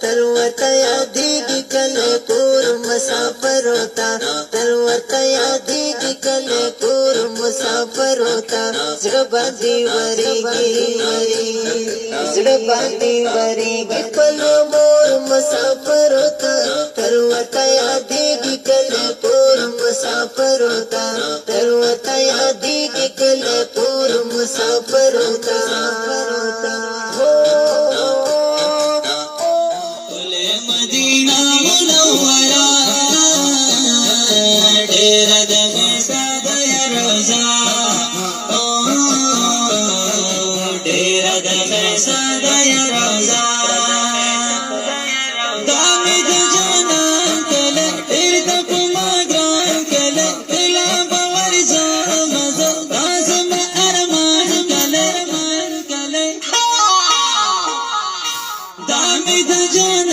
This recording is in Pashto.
تل ورته یادېږي کله کور مسافر ہوتا تل ورته یادېږي کله کور مسافر ہوتا زړه باندې وریږي خپل مور مسافر ہوتا تل ورته یادېږي کله کور مسافر ہوتا تل ورته یادېږي کله کور مسافر ہوتا مدینہ منورہ ډېر د مسعود روزا ډېر د مسعود روزا دامي د جانان کله ډېر د پما ګران کله کله باور زما لازم ارمان کله دامي د جانان